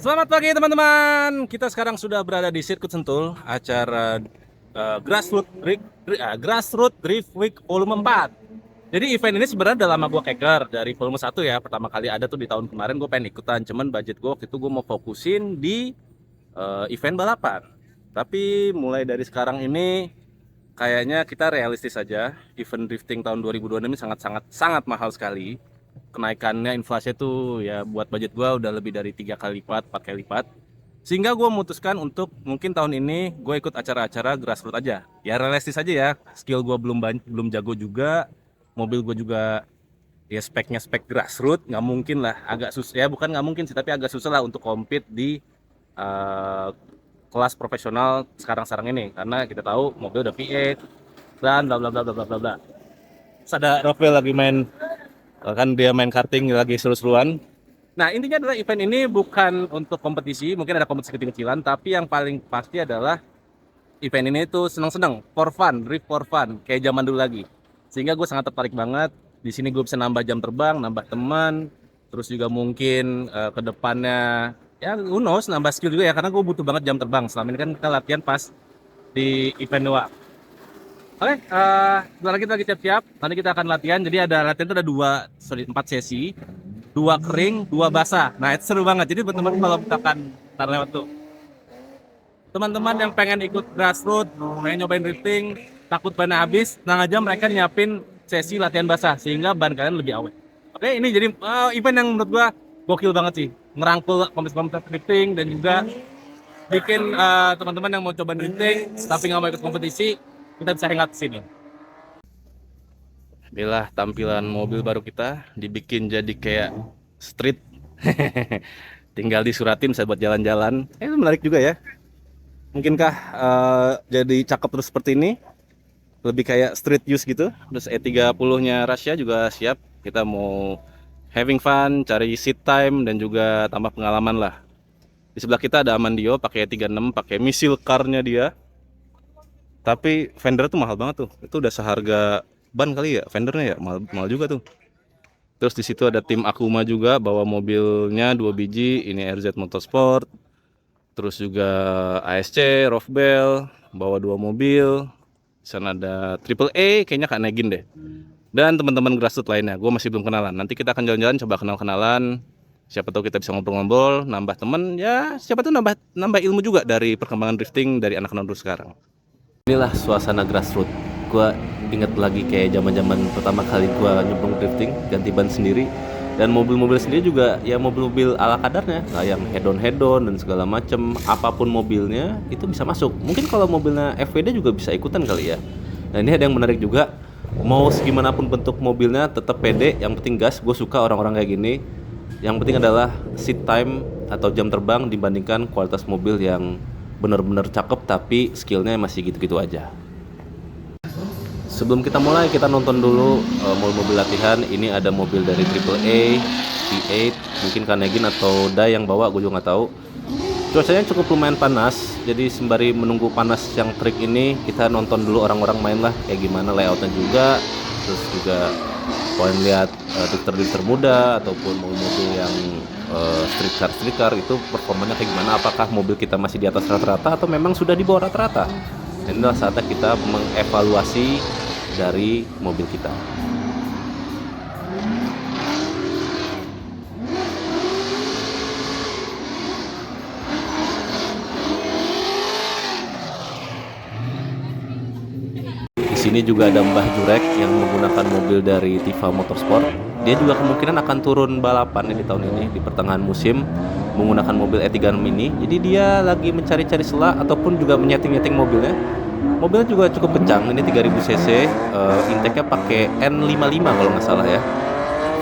Selamat pagi teman-teman. Kita sekarang sudah berada di Sirkuit Sentul, acara Grassroots Drift Week Volume 4. Jadi event ini sebenarnya udah lama gue keker dari volume 1 ya. Pertama kali ada tuh di tahun kemarin, gue pengen ikutan. Cuman budget gue waktu itu gue mau fokusin di event balapan. Tapi mulai dari sekarang ini kayaknya kita realistis saja. Event drifting tahun 2026 ini sangat mahal sekali. Kenaikannya inflasi itu ya buat budget gua udah lebih dari 3 kali lipat, 4 kali lipat. Sehingga gue memutuskan untuk mungkin tahun ini gue ikut acara-acara grassroots aja. Ya realistis aja ya. Skill gue belum jago juga. Mobil gue juga ya speknya spek grassroots, nggak mungkin lah. Agak susah ya, bukan nggak mungkin sih, tapi agak susah lah untuk compete di uh, kelas profesional sekarang ini, karena kita tahu mobil udah V8 dan bla bla bla bla bla bla bla. Terus ada Rafael lagi main, kan dia main karting lagi seru-seruan. Nah intinya adalah event ini bukan untuk kompetisi, mungkin ada kompetisi kecil-kecilan, tapi yang paling pasti adalah event ini tuh seneng-seneng, for fun, drift for fun, kayak zaman dulu lagi. Sehingga gue sangat tertarik banget. Di sini gue bisa nambah jam terbang, nambah teman, terus juga mungkin ke depannya ya who knows, nambah skill juga ya, karena gue butuh banget jam terbang. Selama ini kan kita latihan pas di event doang. Oke, sebentar lagi kita lagi siap-siap. Nanti kita akan latihan. Jadi ada latihan itu ada 4 sesi, 2 kering, 2 basah. Nah itu seru banget. Jadi teman-teman kalau misalkan ntar lewat tuh, teman-teman yang pengen ikut grassroots, pengen nyobain drifting, takut ban habis, tenang aja, mereka nyiapin sesi latihan basah sehingga ban kalian lebih awet. Oke, ini jadi event yang menurut gua gokil banget sih, ngerangkul komunitas drifting dan juga bikin teman-teman yang mau coba drifting tapi nggak mau ikut kompetisi, kita bisa hangout di sini. Inilah tampilan mobil baru kita, dibikin jadi kayak street. Tinggal disuratin bisa buat jalan-jalan. Menarik juga ya. Mungkinkah jadi cakep terus seperti ini? Lebih kayak street use gitu. Terus E30-nya Russia juga siap. Kita mau having fun, cari seat time dan juga tambah pengalaman lah. Di sebelah kita ada Amandio pakai E36, pakai misil car-nya dia. Tapi fender tuh mahal banget tuh. Itu udah seharga ban kali ya, fendernya ya, mahal juga tuh. Terus di situ ada tim Akuma juga bawa mobilnya 2 biji, ini RZ Motorsport. Terus juga ASC, Rofbel bawa 2 mobil. Di sana ada Triple A, kayaknya Kak Negin deh. Dan teman-teman grassroots lainnya, gue masih belum kenalan. Nanti kita akan jalan-jalan, coba kenal-kenalan. Siapa tahu kita bisa ngobrol-ngobrol, nambah temen. Ya siapa tahu nambah ilmu juga dari perkembangan drifting dari anak-anak dulu sekarang. Inilah suasana grassroots. Gue inget lagi kayak zaman-zaman pertama kali gue nyemplung drifting, ganti ban sendiri. Dan mobil-mobil sendiri juga ya mobil-mobil ala kadarnya, yang head-on dan segala macem. Apapun mobilnya itu bisa masuk. Mungkin kalau mobilnya FWD juga bisa ikutan kali ya. Nah ini ada yang menarik juga. Mau segimanapun bentuk mobilnya tetap pede. Yang penting gas. Gue suka orang-orang kayak gini. Yang penting adalah seat time atau jam terbang dibandingkan kualitas mobil yang bener-bener cakep tapi skillnya masih gitu-gitu aja. Sebelum kita mulai, kita nonton dulu mobil-mobil latihan. Ini ada mobil dari Triple A, V8, mungkin Kanegin atau Dai yang bawa, gue juga nggak tahu. Cuacanya cukup lumayan panas, jadi sembari menunggu panas yang terik ini, kita nonton dulu orang-orang main lah, kayak gimana layoutnya juga. Terus juga kalian lihat drifter muda ataupun mobil yang street car itu performanya kayak gimana. Apakah mobil kita masih di atas rata-rata atau memang sudah di bawah rata-rata. Dan inilah saatnya kita mengevaluasi dari mobil kita. Di sini juga ada Mbah Jurek yang menggunakan mobil dari Tifa Motorsport. Dia juga kemungkinan akan turun balapan di tahun ini di pertengahan musim menggunakan mobil E36 ini. Jadi dia lagi mencari-cari celah ataupun juga menyeting-nyeting mobilnya. Mobilnya juga cukup kencang, ini 3000 cc, intake-nya pakai N55 kalau nggak salah ya.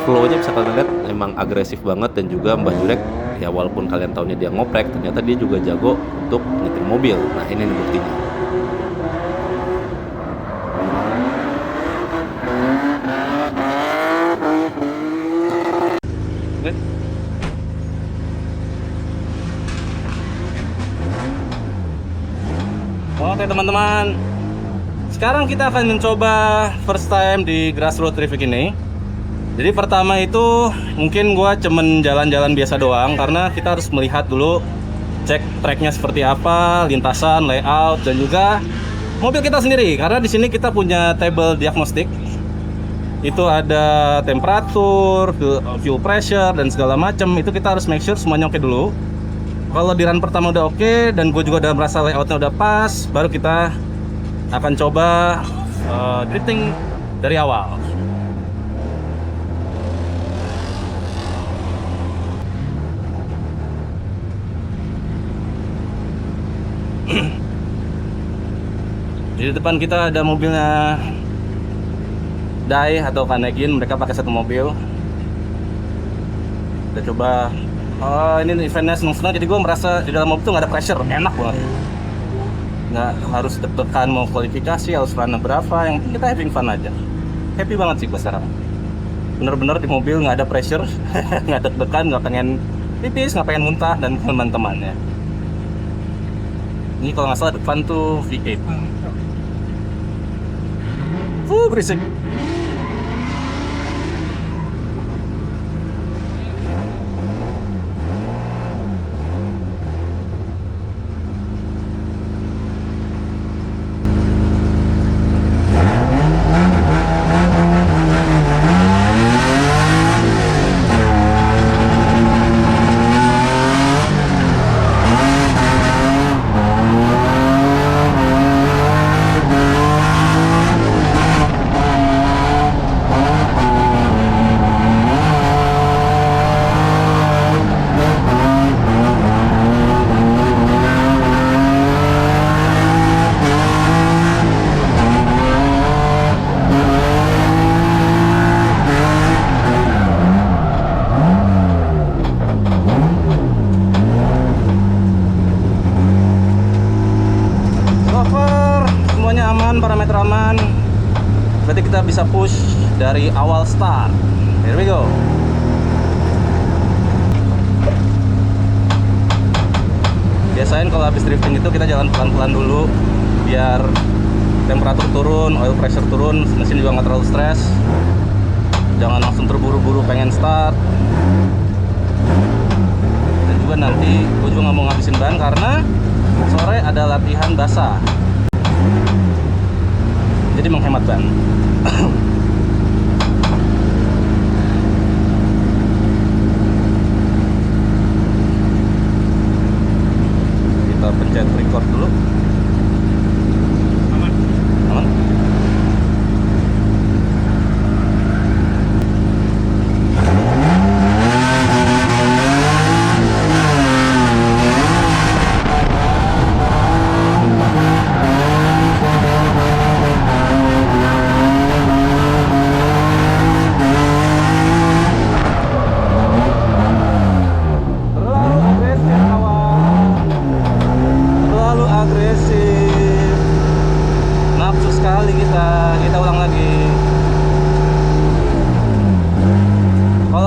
Flow-nya bisa kalian lihat memang agresif banget. Dan juga Mbah Jurek, ya walaupun kalian tahunya dia ngoprek, ternyata dia juga jago untuk nyetir mobil. Nah ini nih buktinya. Oke teman-teman, sekarang kita akan mencoba first time di grassroots drifting ini. Jadi pertama itu mungkin gua cuman jalan-jalan biasa doang karena kita harus melihat dulu, cek tracknya seperti apa, lintasan, layout, dan juga mobil kita sendiri. Karena di sini kita punya table diagnostik. Itu ada temperatur, fuel pressure, dan segala macam. Itu kita harus make sure semuanya oke dulu. Kalau di run pertama udah oke dan gue juga udah merasa layoutnya udah pas, baru kita akan coba drifting dari awal. Di depan kita ada mobilnya Dai atau Kanegin, mereka pakai satu mobil. Kita coba. Oh, ini eventnya seneng-seneng, jadi gue merasa di dalam mobil tuh nggak ada pressure, enak banget. Nggak harus deg-degan mau kualifikasi, harus run berapa, yang penting kita having fun aja. Happy banget sih gue sekarang. Bener-bener di mobil nggak ada pressure, nggak deg-degan, nggak pengen pipis, nggak pengen muntah, dan teman-temannya. Ini kalau nggak salah depan tuh V8. Berisik. Parameter aman, berarti kita bisa push dari awal start. Here we go. Biasain kalau habis drifting itu kita jalan pelan-pelan dulu biar temperatur turun, oil pressure turun, mesin juga nggak terlalu stres. Jangan langsung terburu-buru pengen start. Dan juga nanti gue juga nggak mau ngabisin ban karena sore ada latihan basah. Jadi menghemat ban. Kita pencet record dulu. Aman. Aman.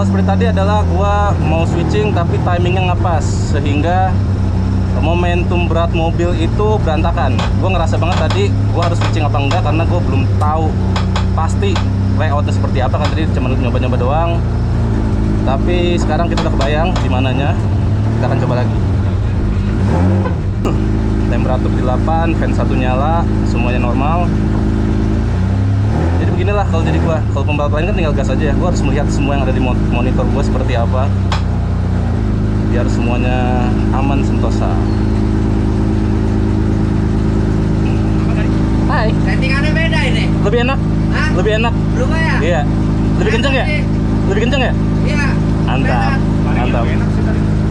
Seperti tadi adalah gua mau switching tapi timingnya nggak pas sehingga momentum berat mobil itu berantakan. Gua ngerasa banget tadi gua harus switching apa enggak karena gua belum tahu pasti layoutnya seperti apa, kan tadi cuma nyoba-nyoba doang. Tapi sekarang kita udah kebayang di mananya. Kita akan coba lagi. Temperatur di 8, fan 1 nyala, semuanya normal. Jadi beginilah kalau jadi gua. Kalau pembalap lain kan tinggal gas aja ya. Gua harus melihat semua yang ada di monitor gua seperti apa, biar semuanya aman sentosa. Hai. Settingannya beda ini. Lebih enak? Hah? Lebih enak? Belum ya? Iya. Lebih kenceng ya? Lebih kenceng ya? Iya. Mantap. Mantap.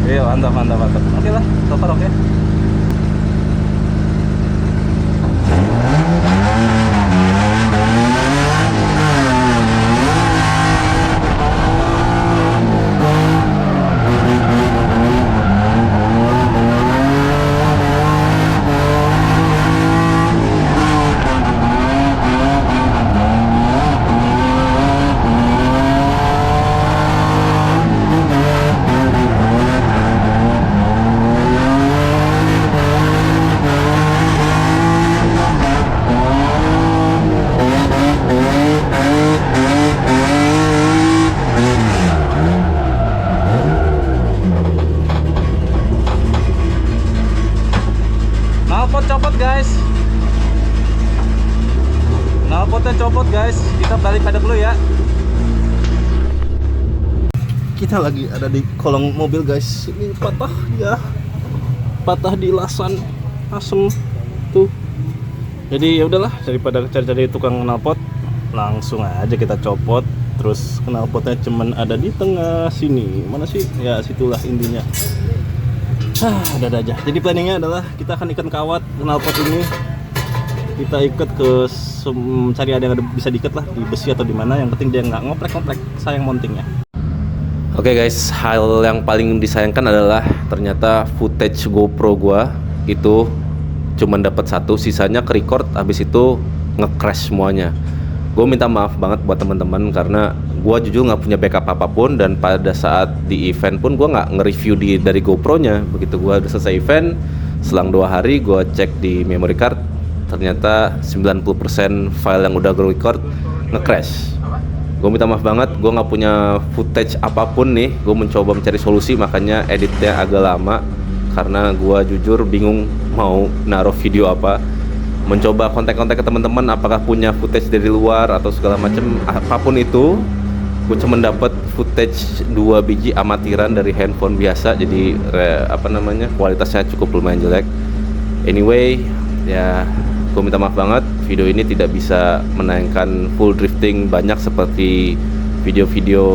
Iya, mantap, mantap, mantap. Oke lah, so far oke. copot guys. Knalpotnya copot guys. Kita balik pada dulu ya. Kita lagi ada di kolong mobil guys. Ini patah ya. Patah di lasan asem tuh. Jadi ya udahlah, daripada cari-cari tukang knalpot, langsung aja kita copot. Terus knalpotnya cuman ada di tengah sini. Mana sih? Ya situlah intinya. Ada aja. Jadi planningnya adalah kita akan ikat kawat knalpot ini. Kita ikat ke cari ada yang bisa diikat lah di besi atau di mana. Yang penting dia nggak ngoprek-ngoprek. Sayang mountingnya. Oke guys, hal yang paling disayangkan adalah ternyata footage GoPro gua itu cuman dapat satu, sisanya ke record, habis itu nge-crash semuanya. Gue minta maaf banget buat teman-teman karena gue jujur nggak punya backup apapun, dan pada saat di event pun gue nggak nge-review dari GoPro-nya. Begitu gue udah selesai event, selang 2 hari gue cek di memory card, ternyata 90% file yang udah gue record nge-crash. Gue minta maaf banget, gue nggak punya footage apapun nih. Gue mencoba mencari solusi, makanya editnya agak lama karena gue jujur bingung mau naruh video apa. Mencoba kontak-kontak ke teman-teman apakah punya footage dari luar atau segala macam, apapun itu. Gue cuma dapat footage 2 biji amatiran dari handphone biasa, jadi kualitasnya cukup lumayan jelek. Anyway, ya gue minta maaf banget, video ini tidak bisa menayangkan full drifting banyak seperti video-video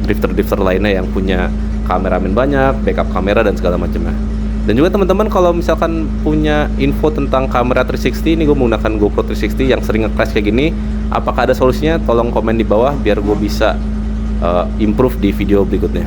drifter-drifter lainnya yang punya kameramen banyak, backup kamera dan segala macamnya. Dan juga teman-teman kalau misalkan punya info tentang kamera 360, ini gue menggunakan GoPro 360 yang sering nge-crash kayak gini, apakah ada solusinya? Tolong komen di bawah biar gue bisa improve di video berikutnya.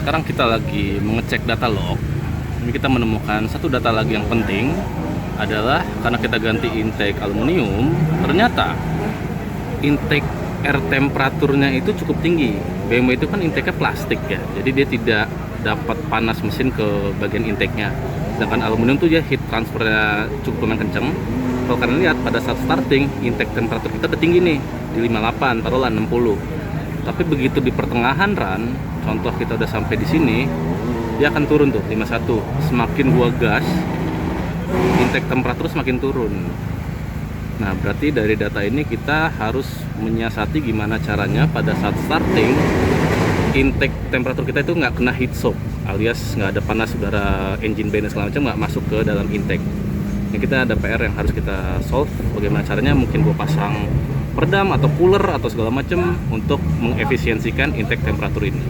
Sekarang kita lagi mengecek data log. Ini kita menemukan satu data lagi yang penting, adalah karena kita ganti intake aluminium, ternyata intake air temperaturnya itu cukup tinggi. BMW itu kan intake-nya plastik ya, jadi dia tidak dapat panas mesin ke bagian intake-nya. Sedangkan aluminium tuh dia heat transfernya cukup lumayan kenceng. Kalau kalian lihat pada saat starting, intake temperatur kita udah tinggi nih, di 58, taruhlah 60. Tapi begitu di pertengahan run, contoh kita udah sampai di sini, dia akan turun tuh 51. Semakin gua gas, intake temperatur semakin turun. Nah, berarti dari data ini kita harus menyiasati gimana caranya pada saat starting intake temperatur kita itu nggak kena heat soak, alias nggak ada panas udara engine bay dan segala macam nggak masuk ke dalam intake. Ini kita ada PR yang harus kita solve. Bagaimana caranya? Mungkin gua pasang peredam atau cooler atau segala macam untuk mengefisiensikan intake temperatur ini.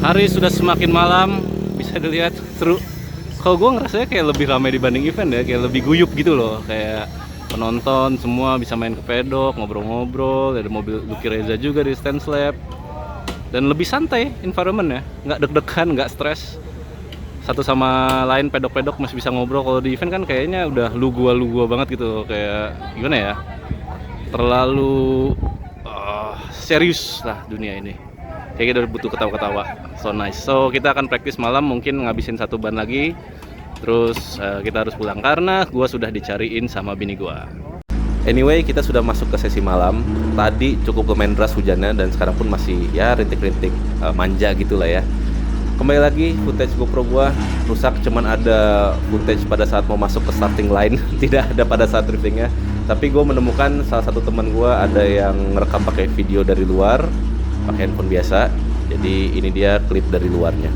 Hari sudah semakin malam, bisa dilihat seru. Kalau gue ngerasanya kayak lebih ramai dibanding event ya, kayak lebih guyup gitu loh. Kayak penonton semua bisa main ke pedok, ngobrol-ngobrol. Ada mobil Lucky Reza juga di Stand Lab. Dan lebih santai environment ya, nggak deg-degan, nggak stres. satu sama lain pedok-pedok masih bisa ngobrol. Kalau di event kan kayaknya udah lu gua banget gitu, kayak gimana ya, terlalu serius lah dunia ini, kayak kita butuh ketawa-ketawa. So nice. So kita akan praktis malam, mungkin ngabisin satu ban lagi, terus kita harus pulang karena gua sudah dicariin sama bini gua. Anyway, kita sudah masuk ke sesi malam. Tadi cukup lumayan deras hujannya dan sekarang pun masih ya rintik-rintik manja gitulah ya. Kembali lagi, footage GoPro gua rusak, cuman ada footage pada saat mau masuk ke starting line, tidak ada pada saat driftingnya. Tapi gue menemukan salah satu teman gue ada yang ngerekam pakai video dari luar, pakai handphone biasa. Jadi ini dia klip dari luarnya.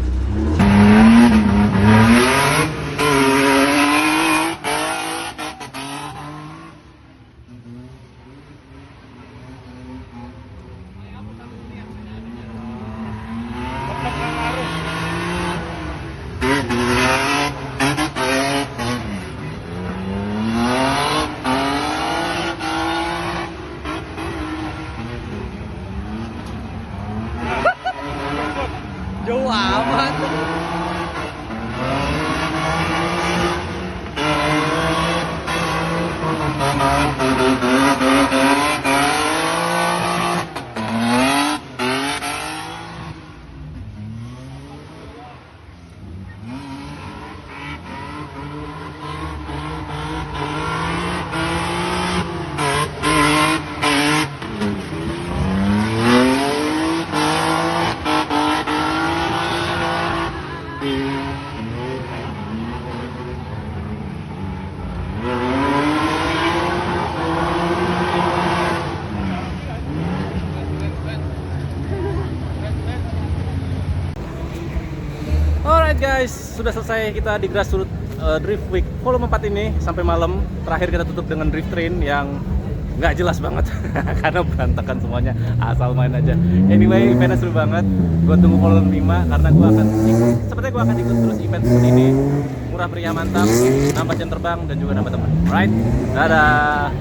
Jauh amat. Alright guys, sudah selesai kita di Grassroots Drift Week volume 4 ini sampai malam. Terakhir kita tutup dengan drift train yang nggak jelas banget karena berantakan semuanya, asal main aja. Anyway, eventnya seru banget. Gue tunggu volume 5 karena gue akan ikut, sepertinya gue akan ikut terus event seperti ini. Murah meriah mantap, nambah jam terbang dan juga nambah teman. Alright, dadah.